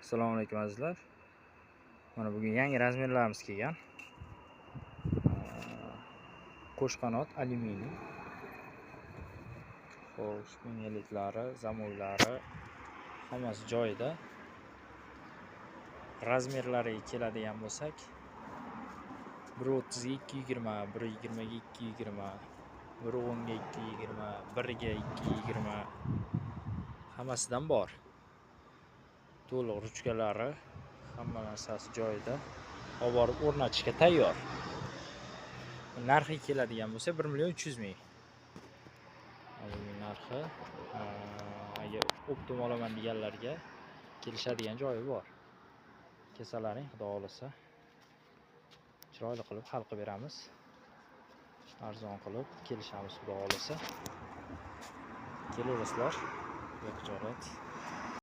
Assalomu alaykum azizlar. Mana bugun yangi razmerlarimiz kelgan. Qo'sh qanot alyuminiy. Xo'sh, mengeliklari, zamoylari hammasi joyida. Razmerlariga keladigan bo'lsak, 1.30 ga 220, 1.20 ga 220, 1.10 ga 220, 1 ga 220 hammasidan bor. To'liq ruchkalari, hamma narsasi joyida. Olib borib o'rnatishga tayyor. Narxi keladigan bo'lsa 1.300.000. Buning narxi agar optim olaman deganlarga kelishadigan joyi bor. Kesalaring, xudo xolasa chiroyli qilib hal qilib beramiz. Arzon qilib kelishamiz, xudo xolasa. Kelaverasizlar. Bexijolat.